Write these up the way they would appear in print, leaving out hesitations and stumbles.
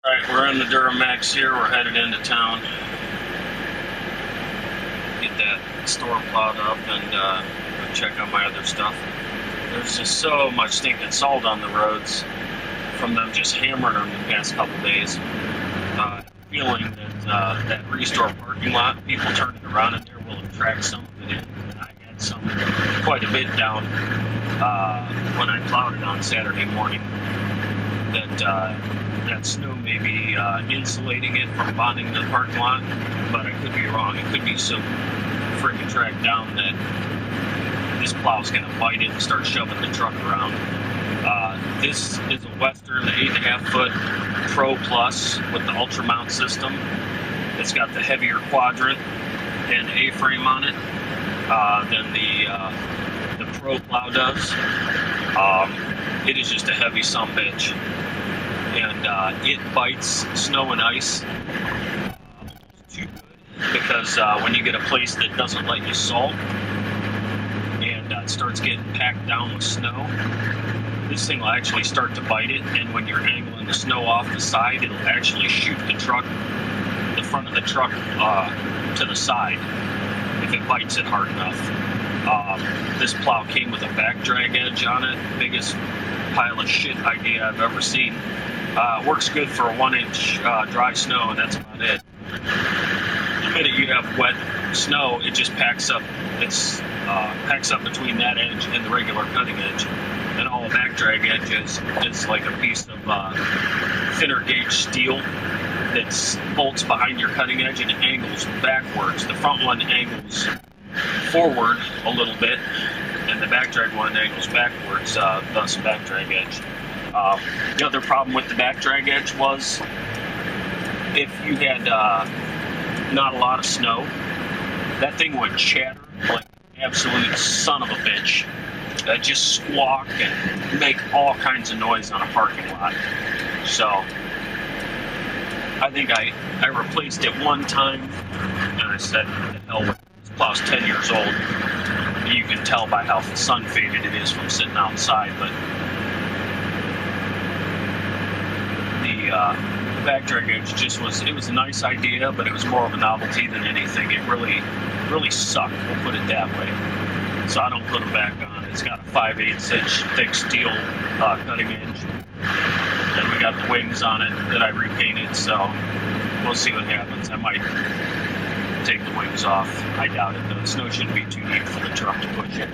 Alright, we're in the Duramax here. We're headed into town. Get that store plowed up and go check on my other stuff. There's just so much stinking salt on the roads from them just hammering them the past couple days. Feeling that that restore parking lot, people turning around in there will attract some of it in. And I had some quite a bit down when I plowed it on Saturday morning. That snow may be insulating it from bonding to the parking lot, but I could be wrong. It could be so freaking tracked down that this plow's going to bite it and start shoving the truck around. This is a Western 8.5 foot Pro Plus with the Ultra mount system. It's got the heavier quadrant and A-frame on it than the Pro plow does. It is just a heavy sumbitch. And it bites snow and ice too good because when you get a place that doesn't let you salt and it starts getting packed down with snow, this thing will actually start to bite it, and when you're angling the snow off the side, it'll actually shoot the front of the truck to the side if it bites it hard enough. This plow came with a back drag edge on it, biggest pile of shit idea I've ever seen. Works good for a 1-inch dry snow, and that's about it. The minute you have wet snow, it just packs up. It's packs up between that edge and the regular cutting edge. And all a back drag edge is like a piece of thinner gauge steel that bolts behind your cutting edge and angles backwards. The front one angles forward a little bit, and the back drag one angles backwards, thus back drag edge. The other problem with the back drag edge was if you had not a lot of snow, that thing would chatter like an absolute son of a bitch. Just squawk and make all kinds of noise on a parking lot. So I think I replaced it one time, and I said, the hell with it. This plow's 10 years old. You can tell by how sun faded it is from sitting outside, but the back drag edge it was a nice idea, but it was more of a novelty than anything. It really sucked, we'll put it that way. So I don't put them back on. It's got a 5/8 inch thick steel cutting edge. And we got the wings on it that I repainted, so we'll see what happens. I might take the wings off. I doubt it, though. The snow shouldn't be too deep for the truck to push it.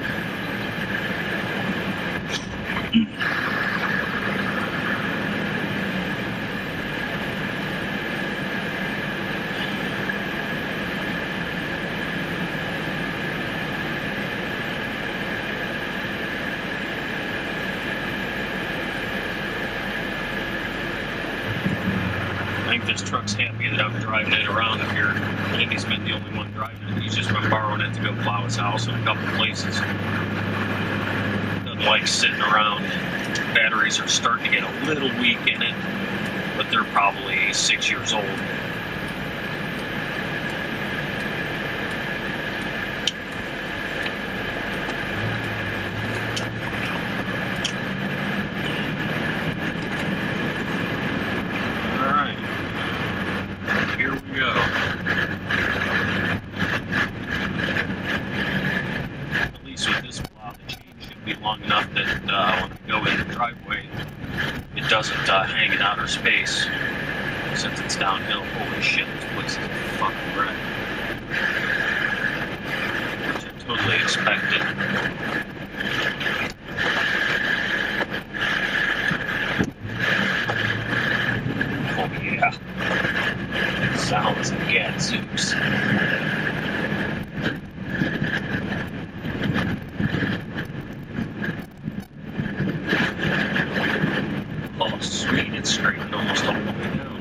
I think this truck's happy that I'm driving it around up here. Andy's been the only one driving it. He's just been borrowing it to go plow his house in a couple places. Doesn't like sitting around. Batteries are starting to get a little weak in it, but they're probably 6 years old. Here we go. At least with this plow, the chain should be long enough that when I go in the driveway, it doesn't hang in outer space. Since it's downhill, holy shit, this place is a fucking wreck. Which I totally expected. Oh yeah. Sounds like gadzooks. Oh sweet, it's straightened almost all the way down.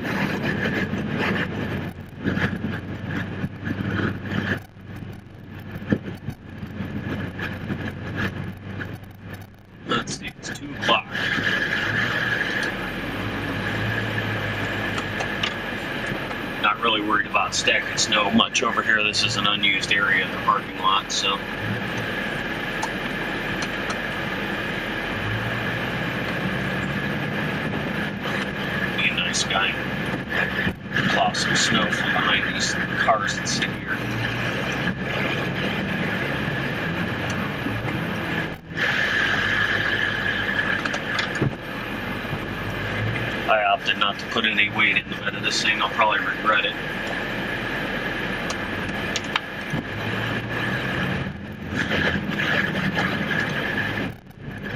Let's see, it's 2 o'clock. Not really worried about stacking snow much over here. This is an unused area in the parking lot, so be a nice guy. opted not to put any weight in the bed of this thing. I'll probably regret it.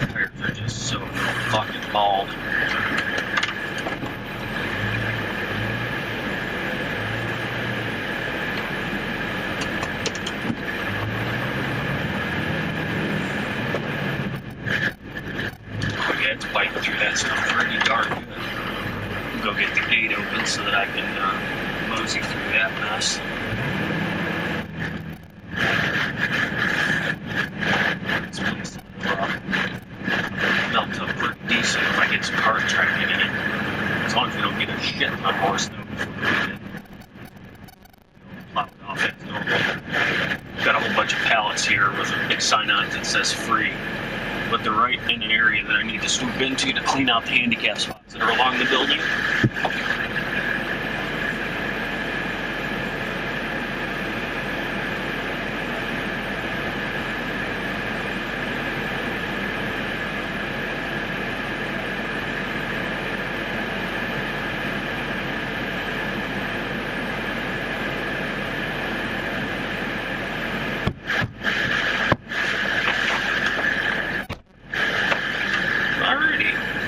Tires are just so fucking bald. It's biting through that stuff pretty darn good. Go get the gate open so that I can mosey through that mess. This place will melt up pretty decent if I get some hard tracking in it. As long as we don't get a shit ton more snow before we get plow it off as normal. Got a whole bunch of pallets here with a big sign on it that says free. But they're right in an area that I need to swoop into to clean out the handicap spots that are along the building.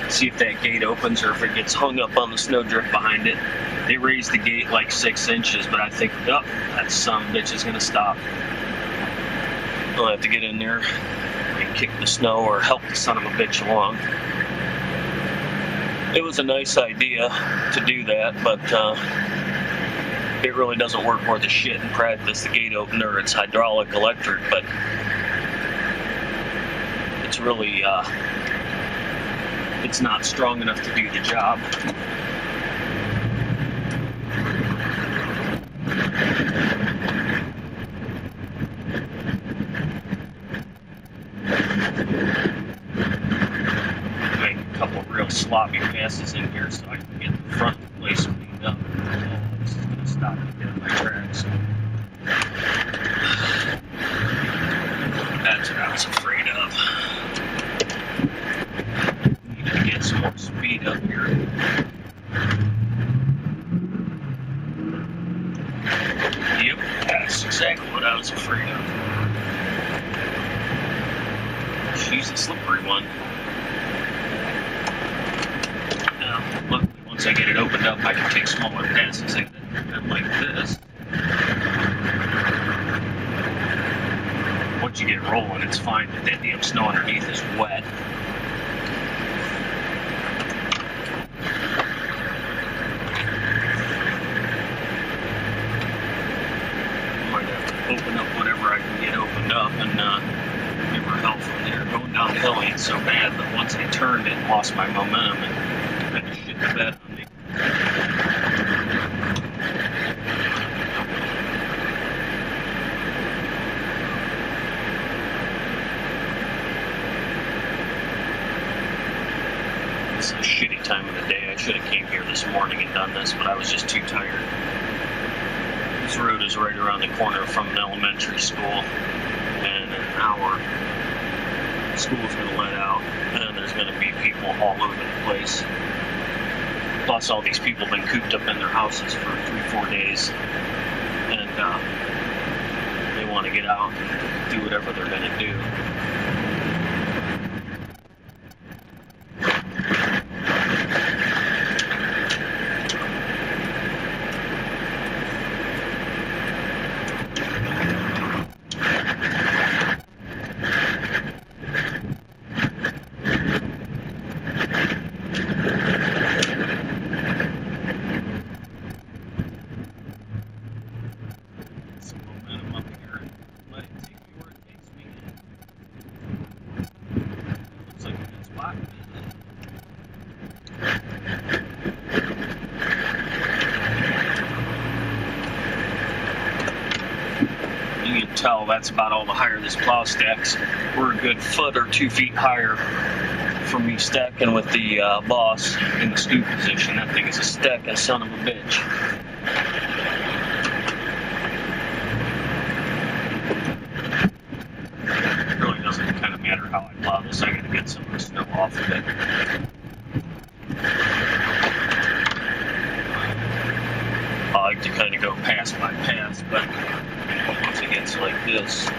See if that gate opens or if it gets hung up on the snowdrift behind it. They raised the gate like 6 inches, but I think, oh, that son of a bitch is going to stop. I'll have to get in there and kick the snow or help the son of a bitch along. It was a nice idea to do that, but it really doesn't work worth a shit in practice. The gate opener, it's hydraulic electric, but it's really it's not strong enough to do the job. Make a couple real sloppy passes in here so I can get the front of the place cleaned up. Oh, this is going to stop me dead in my tracks. That's what I was afraid of. Get some more speed up here. Yep, that's exactly what I was afraid of. She's a slippery one. Now, luckily, once I get it opened up, I can take smaller passes in it. And like this. Once you get rolling, it's fine, but that damn snow underneath is wet. Open up whatever I can get opened up and give her help from there. Going down the hill ain't so bad, but once I turned it and lost my momentum and kind of shit the bed on me. It's a shitty time of the day. I should have came here this morning and done this, but I was just too tired. This road is right around the corner from an elementary school, and in an hour, school's going to let out, and there's going to be people all over the place. Plus, all these people have been cooped up in their houses for 3-4 days, and they want to get out and do whatever they're going to do. Tell that's about all the higher this plow stacks. We're a good foot or 2 feet higher from me stacking with the boss in the scoop position. That thing is a stacking son of a bitch. It really doesn't kind of matter how I plow this. I gotta get some of the snow off of it. this.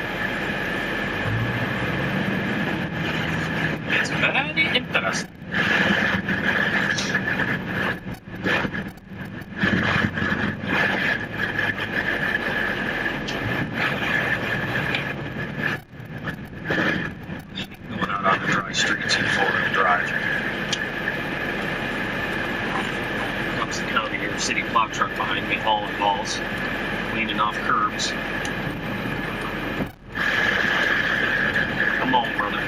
It's very interesting. Going out on the dry streets in four-wheel drive. Comes the county or city plow truck behind me hauling balls, leaning off curbs. Come on, brother.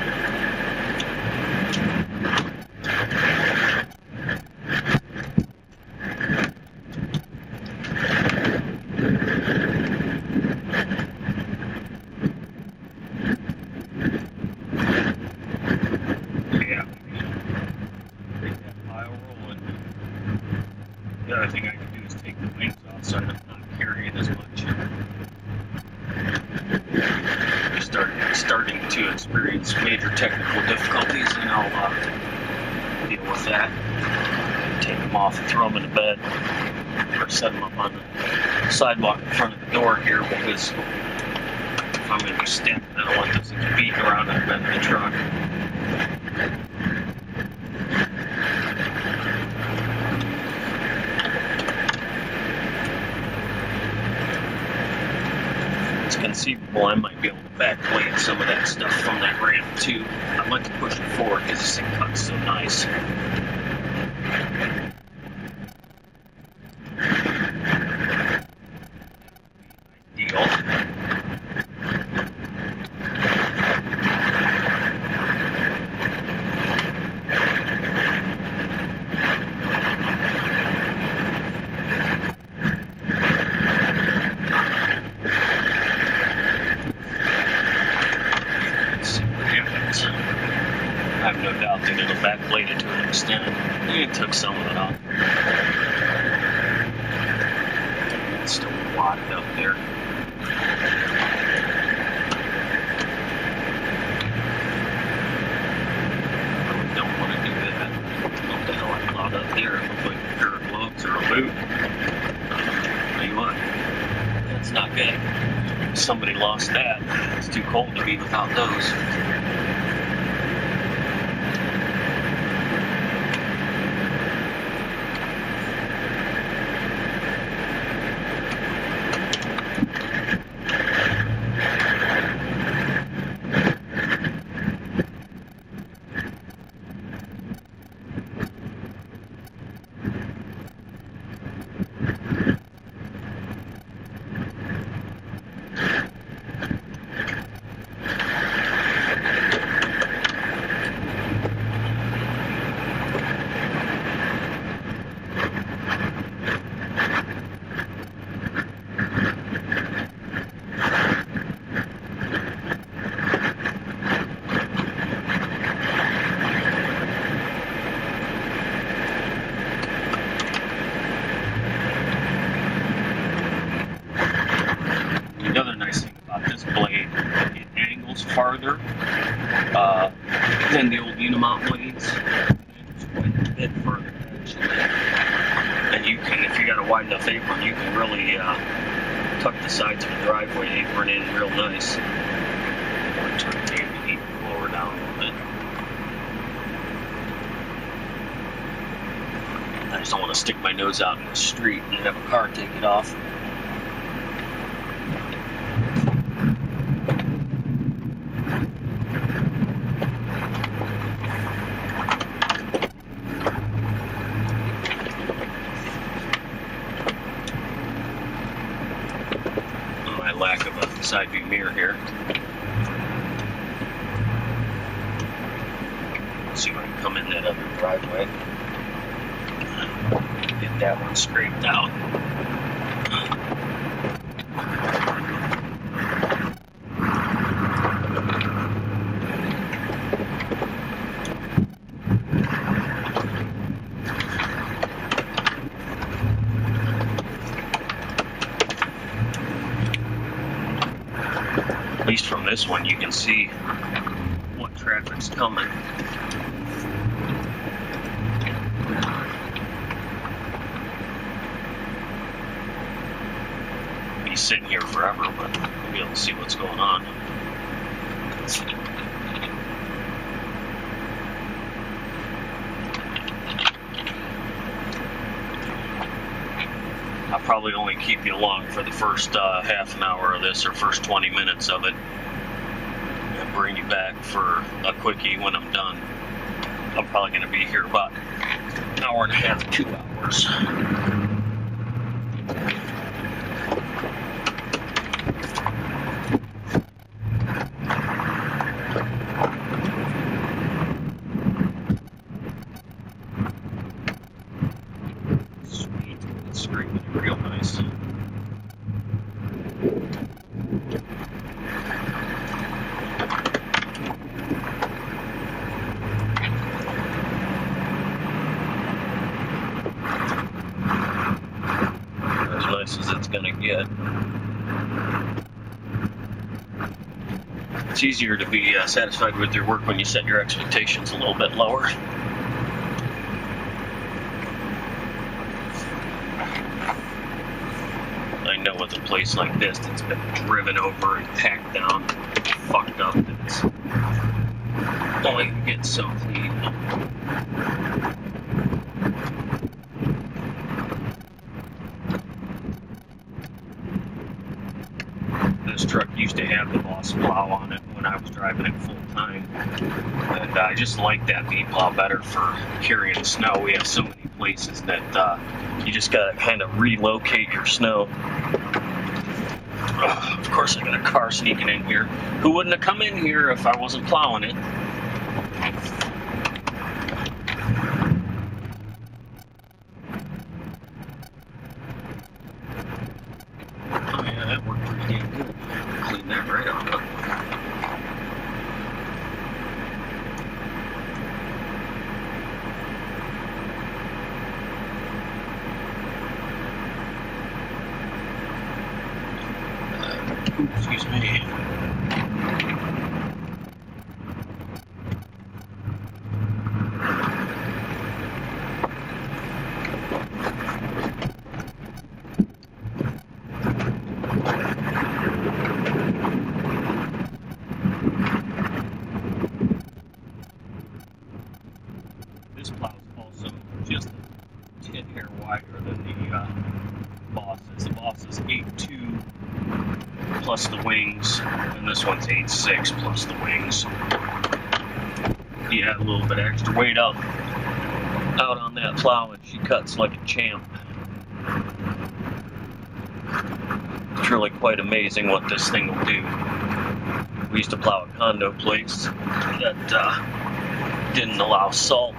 Yeah. Take that pile rolling. The other thing I can do is take the wings off so I'm not carrying as much. Starting to experience major technical difficulties, and I'll deal with that. Take them off and throw them in the bed, or set them up on the sidewalk in front of the door here, because if I'm going to be standing, I don't want this to be beating around in the bed of the truck. It's conceivable I might be able to backblade some of that stuff from that ramp too. I'd like to push it forward because this thing cuts so nice. Ideal. I have no doubt that it'll backblade it to an extent. It took some of it off. It's still wadded up there. I really don't want to do that. What the hell I plowed up there? It looked like a pair of gloves or a boot. Tell you what, that's not good. Somebody lost that. It's too cold to be without those. Another nice thing about this blade, it angles farther than the old Unimount blades. It angles quite a bit further, actually. And you can, if you got a wide enough apron, you can really tuck the sides of the driveway apron in real nice. Or turn the heat lower down a little bit. I just don't want to stick my nose out in the street and have a car take it off. Lack of a side view mirror here. Let's see if I can come in that other driveway. Get that one scraped out. At least from this one, you can see what traffic's coming. Be sitting here forever, but maybe be able to see what's going on. I'll probably only keep you along for the first half an hour of this, or first 20 minutes of it, and bring you back for a quickie when I'm done. I'm probably going to be here about an hour and a half, 2 hours. Sweet, it's scraping it real nice. As it's gonna get. It's easier to be satisfied with your work when you set your expectations a little bit lower. I know with a place like this that's been driven over and packed down, fucked up, it's only gets so clean. This truck used to have the Boss plow on it when I was driving it full time, and I just like that V-plow better for carrying snow. We have so many places that you just gotta kind of relocate your snow. Of course, I got a car sneaking in here who wouldn't have come in here if I wasn't plowing it. Oh yeah, that worked pretty damn good. Clean that right off. Excuse me. This plow is also just a 10 hair wider than the Boss's. The Boss is 8.2 plus the wings, and this one's 8.6 plus the wings. You add a little bit of extra weight out on that plow, and she cuts like a champ. It's really quite amazing what this thing will do. We used to plow a condo place that didn't allow salt,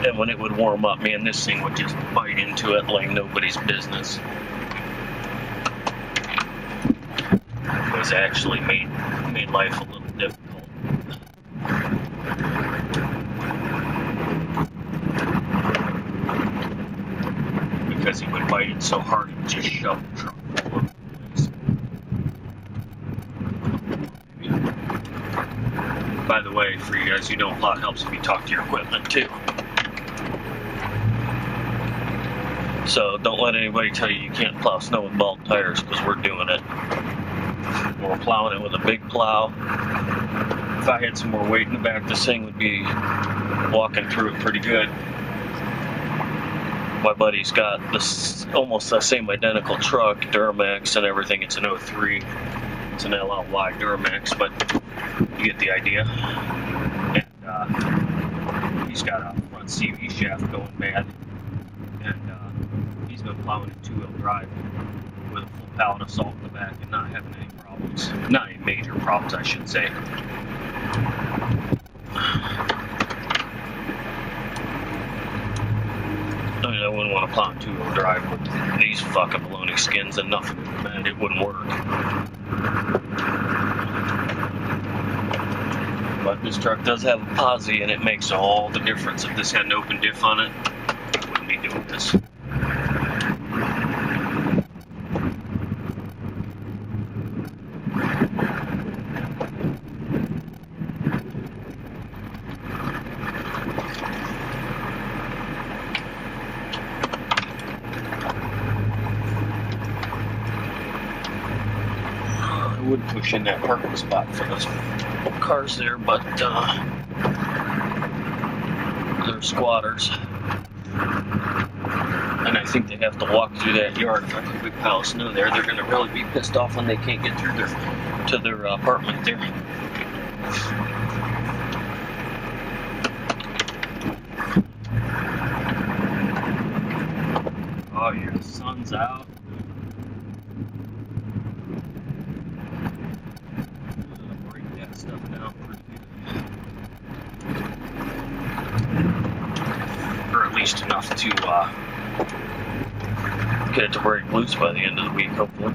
and when it would warm up, man, this thing would just bite into it like nobody's business. It was actually made life a little difficult. Because he would bite it so hard, he would just shove the truck all over the place. By the way, for you guys who don't plow, it helps if you talk to your equipment too. So don't let anybody tell you can't plow snow with bald tires, because we're doing it. We're plowing it with a big plow. If I had some more weight in the back, this thing would be walking through it pretty good. My buddy's got this almost the same identical truck, Duramax and everything. It's an 03. It's an LLY Duramax, but you get the idea. And he's got a front CV shaft going bad, and he's been plowing it 2-wheel drive with a full pallet of salt in the back and not having any problems. Not any major problems, I should say. I mean, I wouldn't want to plow 2-wheel drive with these fucking baloney skins and nothing would bend. It wouldn't work. But this truck does have a posi, and it makes all the difference. If this had an open diff on it, I wouldn't be doing this. push in that parking spot for those cars there, but they're squatters. And I think they have to walk through that yard. If I put a big pile of snow there, they're going to really be pissed off when they can't get through to their apartment there. Oh yeah, the sun's out. Break that stuff down pretty good. Or at least enough to get it to break loose by the end of the week, hopefully.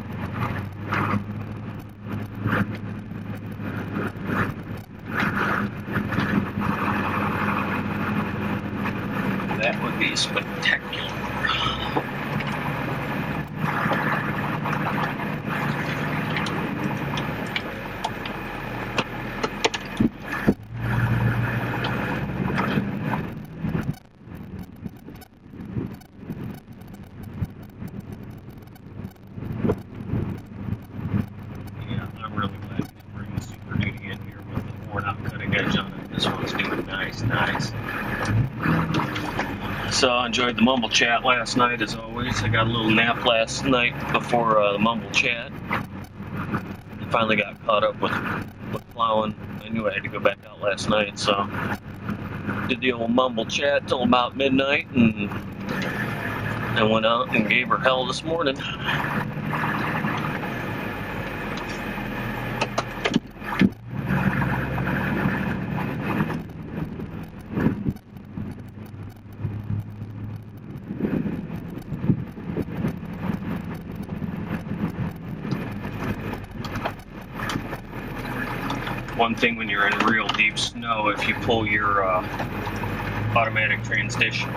That would be spectacular. So I enjoyed the Mumble Chat last night, as always. I got a little nap last night before the Mumble Chat. I finally got caught up with plowing. I knew I had to go back out last night, so did the old Mumble Chat till about midnight, and went out and gave her hell this morning. One thing when you're in real deep snow, if you pull your automatic transmission,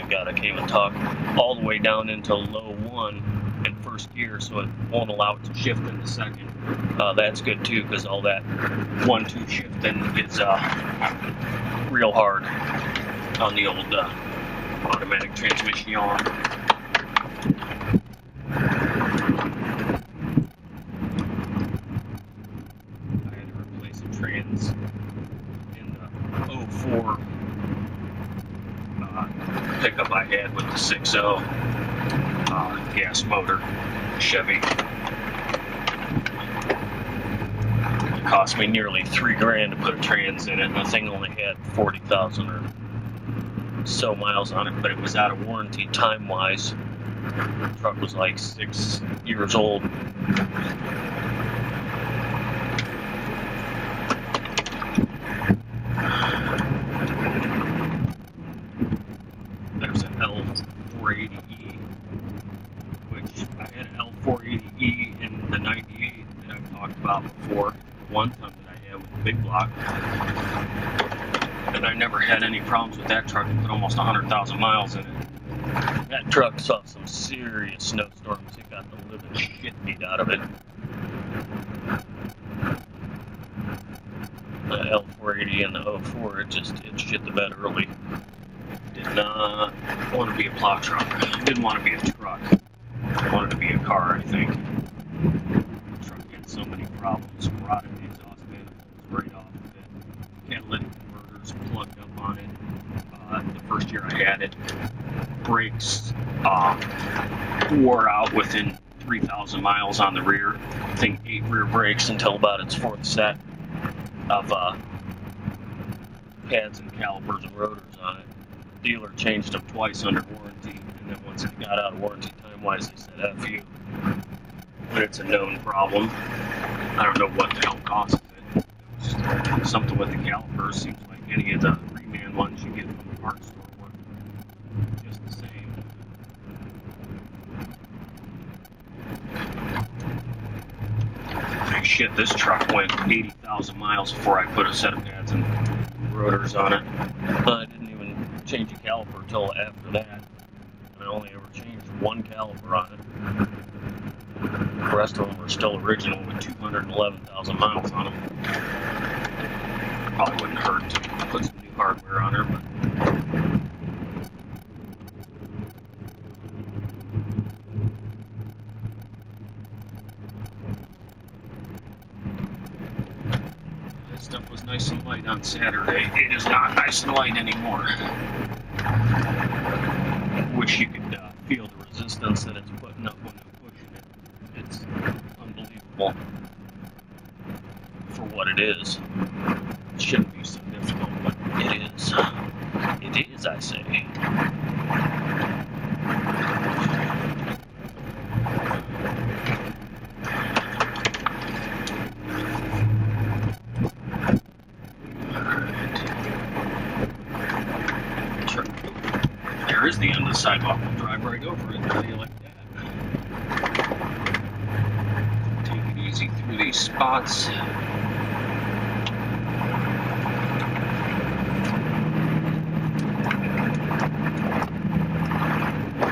God, I can't even talk, all the way down into low 1 in first gear, so it won't allow it to shift into second. That's good too, because all that 1-2 shifting is real hard on the old automatic transmission. Trans in the 04 pickup I had with the 6.0 gas motor Chevy. It cost me nearly $3,000 to put a trans in it, and the thing only had 40,000 or so miles on it, but it was out of warranty time-wise. The truck was like 6 years old. There's an L480E, which I had an L480E in the 98 that I've talked about before, the 1-ton that I had with the big block. And I never had any problems with that truck. I put almost 100,000 miles in it. That truck saw some serious snowstorms. It got the living shit beat out of it. The L480 and the 04, it shit the bed early. Did not want to be a plow truck. Didn't want to be a truck. I wanted to be a car, I think. The truck had so many problems. Rotted exhaust manifolds right off of it. Catalytic converters plugged up on it. The first year I had it. Brakes wore out within 3,000 miles on the rear. I think 8 rear brakes until about its 4th set of pads and calipers and rotors on it. Dealer changed them twice under warranty, and then once it got out of warranty time-wise, they said F you. When it's a known problem, I don't know what the hell causes it. It's something with the calipers. Seems like any of the three-man ones you get from the parts store work just the same. Shit, this truck went 80,000 miles before I put a set of pads and rotors on it. I didn't even change a caliper until after that. I only ever changed one caliper on it. The rest of them are still original with 211,000 miles on them. Probably wouldn't hurt to put some new hardware on her, but stuff was nice and light on Saturday. It is not nice and light anymore. Wish you could feel the resistance that it's putting up when I'm pushing it. It's unbelievable for what it is. It shouldn't be so difficult, but it is. It is, I say. There is the end of the sidewalk. We'll drive right over it. How do you like that? Take it easy through these spots. I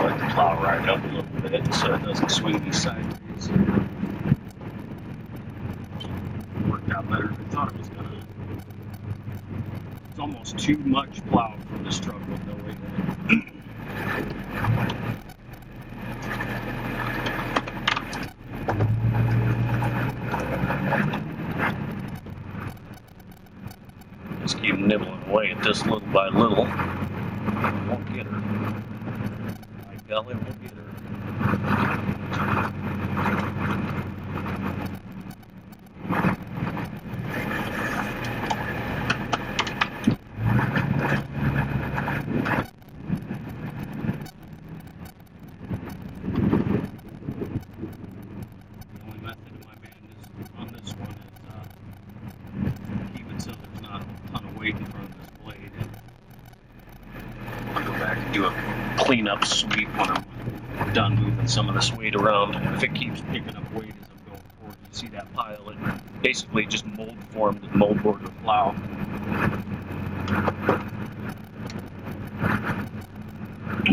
like to plow right up a little bit so it doesn't swing me sideways. Worked out better than I thought it was gonna. It's almost too much plow for this truck with no weight in it. Just keep nibbling away at this little by little. Won't get her. My golly, won't get her. In front of this blade, and I'll go back and do a cleanup sweep when I'm done moving some of this weight around. If it keeps picking up weight as I'm going forward, you see that pile, it basically just mold formed and moldboard the plow. I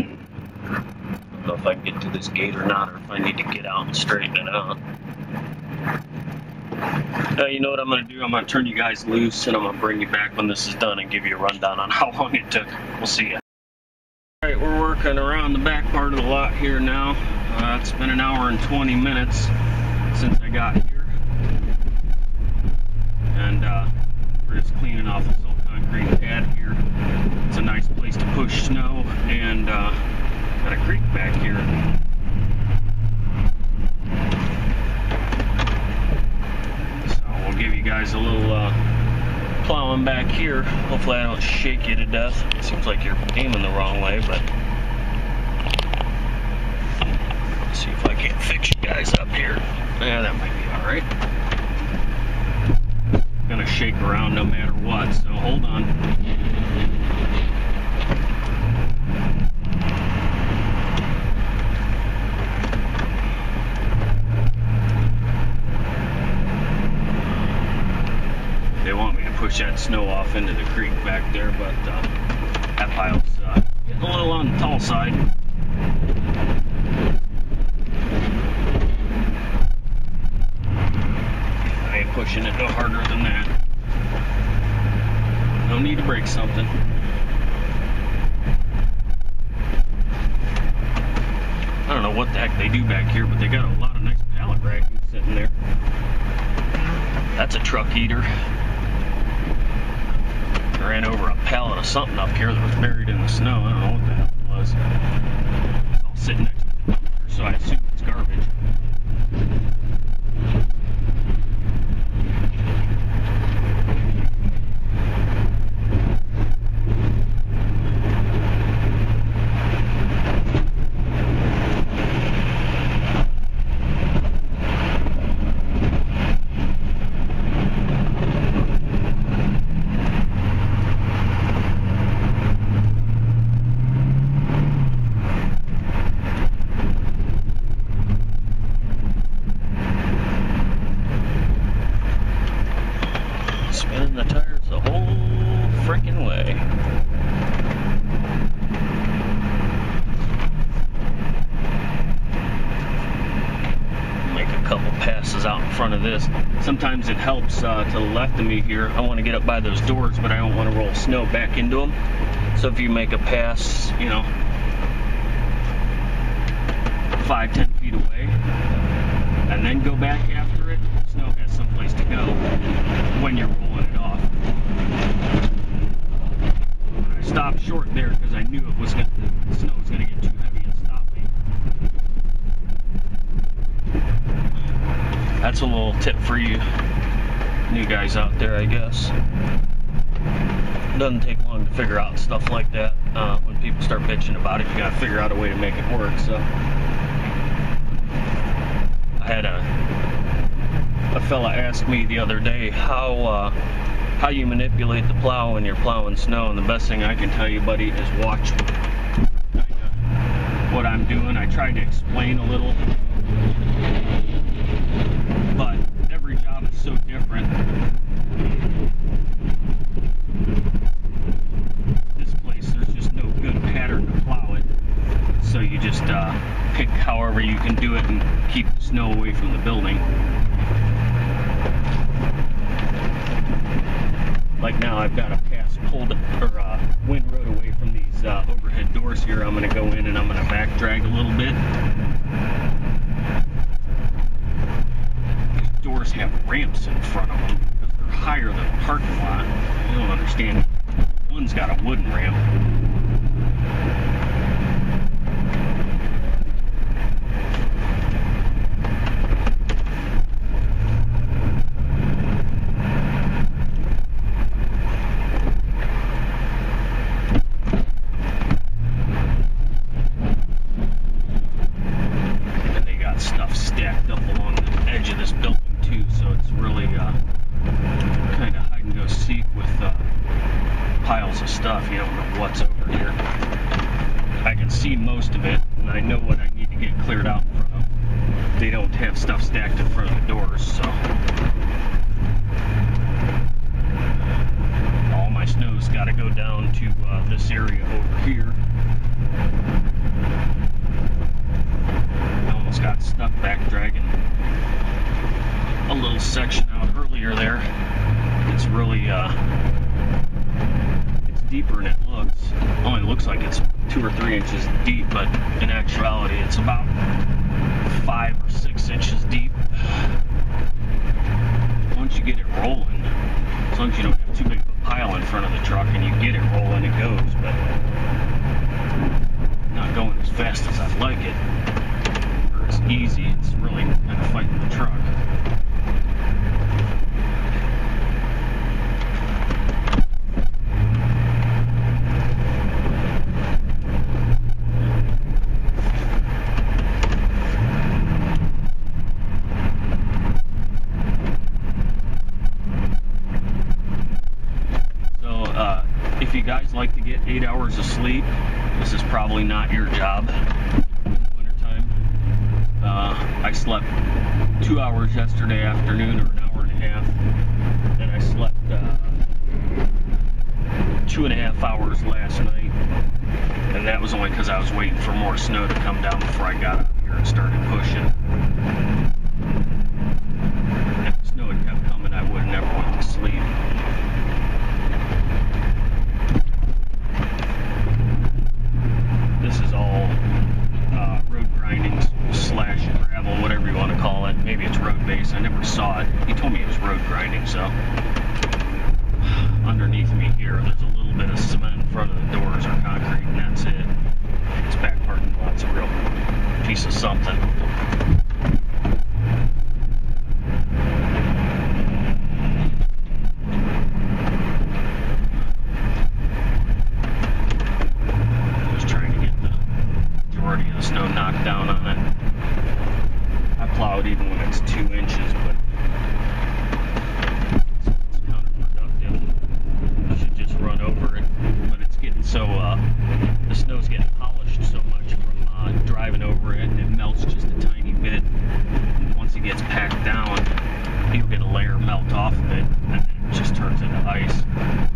don't know if I can get to this gate or not, or if I need to get out and straighten it out. You know what I'm going to do? I'm going to turn you guys loose, and I'm going to bring you back when this is done and give you a rundown on how long it took. We'll see you. Alright, we're working around the back part of the lot here now. It's been an hour and 20 minutes since I got here. And we're just cleaning off this old concrete pad here. It's a nice place to push snow, and got a creek back here. Give you guys a little plowing back here. Hopefully I don't shake you to death. It seems like you're aiming the wrong way, but let's see if I can't fix you guys up here. Yeah, that might be alright. Gonna shake around no matter what, so hold on. They want me to push that snow off into the creek back there, but that pile's getting a little on the tall side. I ain't pushing it no harder than that. No need to break something. I don't know what the heck they do back here, but they got a lot of nice pallet racking sitting there. That's a truck eater. I ran over a pallet of something up here that was buried in the snow. I don't know what the hell it was. It's all sitting next to the dumpster, so I assume it's garbage. Spinning the tires the whole freaking way. Make a couple passes out in front of this. Sometimes it helps to the left of me here. I want to get up by those doors, but I don't want to roll snow back into them. So if you make a pass, you know, 5-10 feet away, and then go back after it, snow has someplace to go when you're rolling it off. I stopped short there because I knew the snow was going to get too heavy and stop me. That's a little tip for you new guys out there, I guess. It doesn't take long to figure out stuff like that. When people start bitching about it, you gotta figure out a way to make it work. So I had a fella ask me the other day how you manipulate the plow when you're plowing snow, and the best thing I can tell you, buddy, is watch what I'm doing. I tried to explain a little, but every job is so different. This place, there's just no good pattern to plow it, so you just pick however you can do it and keep the snow away from the building. Like now, I've got a pass pulled or wind road away from these overhead doors here. I'm going to go in and I'm going to back drag a little bit. These doors have ramps in front of them because they're higher than the parking lot. I don't understand. One's got a wooden ramp. Piles of stuff. You don't know what's over here. I can see most of it, and I know what I need to get cleared out in front of. They don't have stuff stacked in front of the doors, so all my snow's got to go down to this area over here. I almost got stuck back dragging a little section out earlier there. It's really deeper than it looks. Only looks like it's 2 or 3 inches deep, but in actuality it's about 5 or 6 inches deep. Once you get it rolling, as long as you don't have too big of a pile in front of the truck and you get it rolling, it goes, but not going as fast as I'd like it, or as easy. It's really kind of fighting the truck. If you guys like to get 8 hours of sleep, this is probably not your job in the wintertime. I slept 2 hours yesterday afternoon, or an hour and a half. Then I slept 2.5 hours last night. And that was only because I was waiting for more snow to come down before I got up here and started pushing. If the snow had kept coming, I would have never went to sleep. This is all road grinding slash gravel, whatever you want to call it. Maybe it's road base. I never saw it. He told me it was road grinding, so underneath me here, there's a little bit of cement in front of the doors or concrete, and that's it. This back parking lot's a real piece of something. Snow knocked down on it. I plow it even when it's 2 inches, but it's counterproductive. You should just run over it. But it's getting so, the snow's getting polished so much from driving over it, and it melts just a tiny bit. Once it gets packed down, you'll get a layer melt off of it, and then it just turns into ice.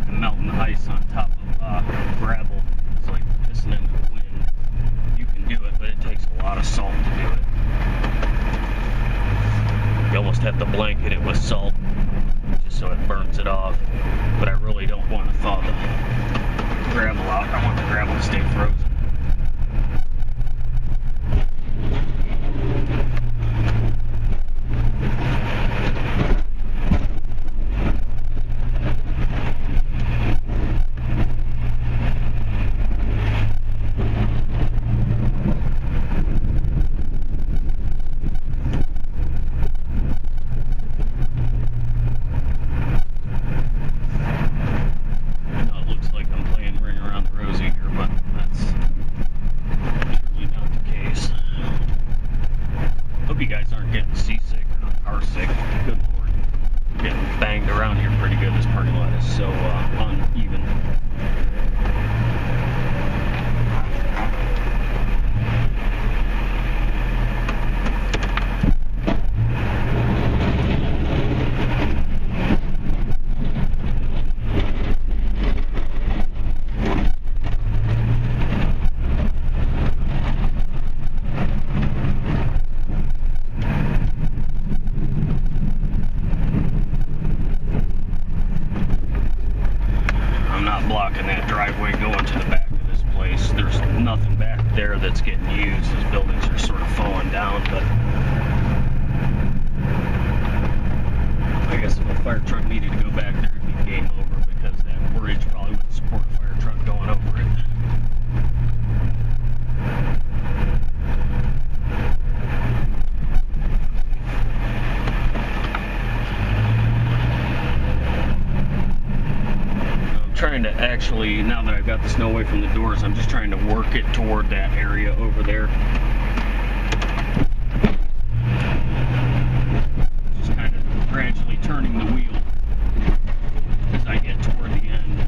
And melting the ice on top of gravel is like pissing in the wind. Do it, but it takes a lot of salt to do it. You almost have to blanket it with salt just so it burns it off. But I really don't want to thaw the gravel out. I want the gravel to stay frozen. not blocking that driveway going to the back of this place. There's nothing back there that's getting used. Those buildings are sort of falling down, but I guess if a fire truck needed to go back there, it'd be game over, because that bridge probably wouldn't support a fire truck going over it. Trying to actually, now that I've got the snow away from the doors, I'm just trying to work it toward that area over there. Just kind of gradually turning the wheel as I get toward the end.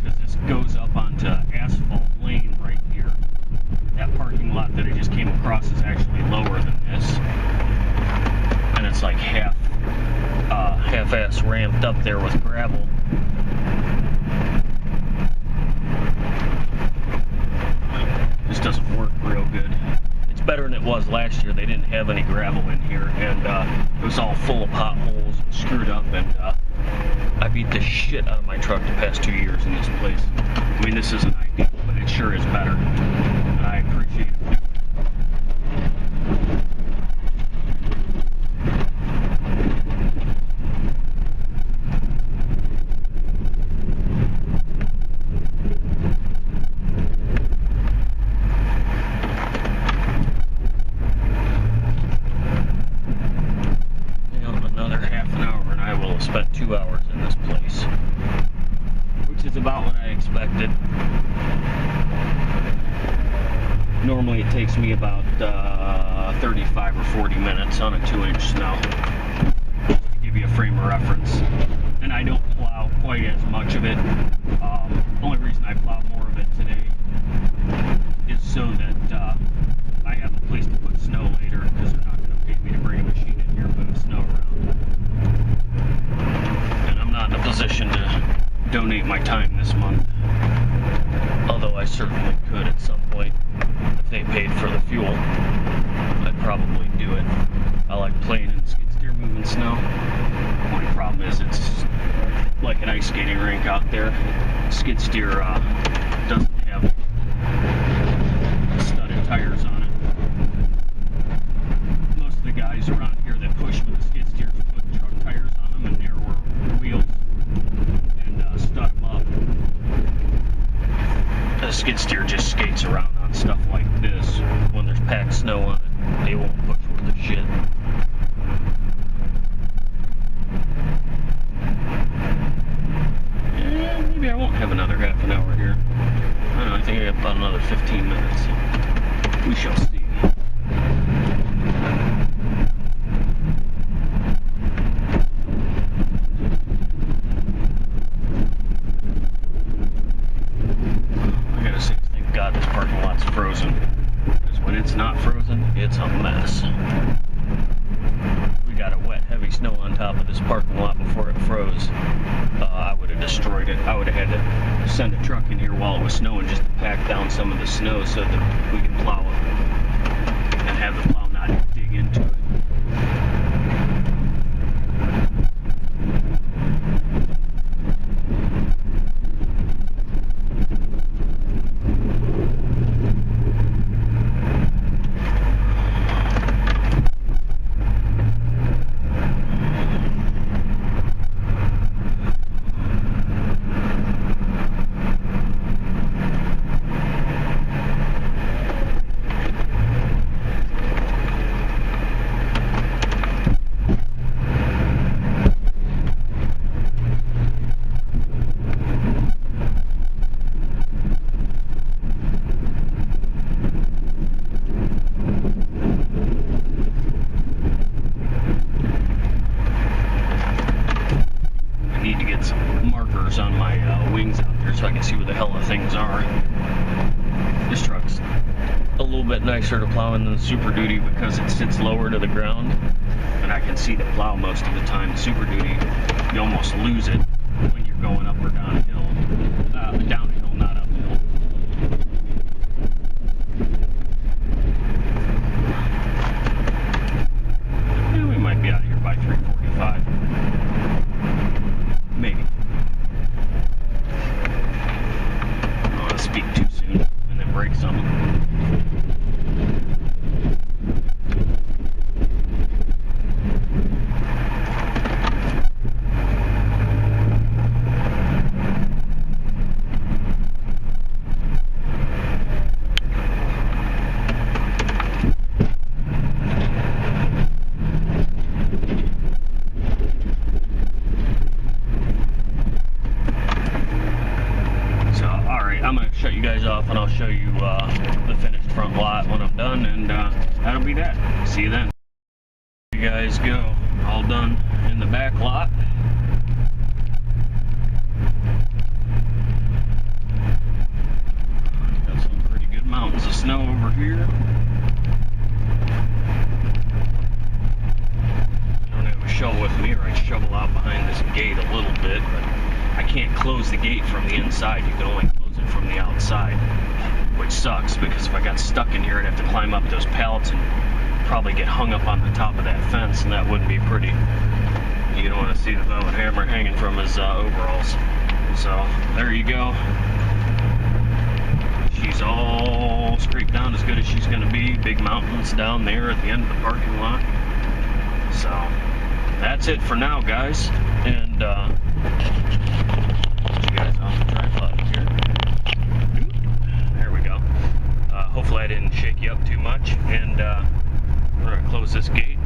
Because this goes up onto asphalt lane right here. That parking lot that I just came across is actually lower than this. And it's like half-ass ramped up there with gravel. This doesn't work real good. It's better than it was last year. They didn't have any gravel in here, and it was all full of potholes and screwed up, and I beat the shit out of my truck the past 2 years in this place. I mean, this isn't ideal, but it sure is better, and I appreciate it. Spent 2 hours in this place, which is about what I expected. Normally it takes me about 35 or 40 minutes on a 2-inch snow, just to give you a frame of reference. And I don't plow quite as much of it. The only reason I plow more of it today is so that I have a place to put snow later, because they're not going to pay me to bring a machine in here and move snow around. And I'm not in a position to donate my time this month, although I certainly could at some point. If they paid for the fuel, I'd probably do it. I like playing in skid steer moving snow. The only problem is it's like an ice skating rink out there. Skid steer doesn't have studded tires on it. Most of the guys around here that push with the skid steers put truck tires on them and narrower wheels and stud them up. The skid steer just skates around on stuff like this. When there's packed snow on it, they won't push worth a shit. Yeah, maybe I won't have another half an hour here. I don't know, I think I got about another 15 minutes. We shall see. I gotta say, thank God this parking lot's frozen. Because when it's not frozen, it's a mess. We got a wet, heavy snow on top of this parking lot before it froze. I would have destroyed it. I would have had to send a truck in here while it was snowing just to pack down some of the snow so that we can plow it and have the plow not dig into it. On my wings out there so I can see where the hell the things are. This truck's a little bit nicer to plow in than the Super Duty because it sits lower to the ground and I can see the plow most of the time. The Super Duty, you almost lose it when you're going up or downhill. Downhill, not uphill. Yeah, we might be out of here by 3:45. the finished front lot when I'm done, and that'll be that. See you then. You guys go. All done in the back lot. Got some pretty good mountains of snow over here. I don't have a shovel with me, or I shovel out behind this gate a little bit, but I can't close the gate from the inside. You can only close it from the outside, which sucks because if I got stuck in here, I'd have to climb up those pallets and probably get hung up on the top of that fence, and that wouldn't be pretty. You don't want to see the velvet hammer hanging from his overalls. So there you go. She's all scraped down as good as she's going to be. Big mountains down there at the end of the parking lot. So that's it for now, guys. And put you guys on the tripod here. There we go. Hopefully I didn't shake you up too much. And we're going to close this gate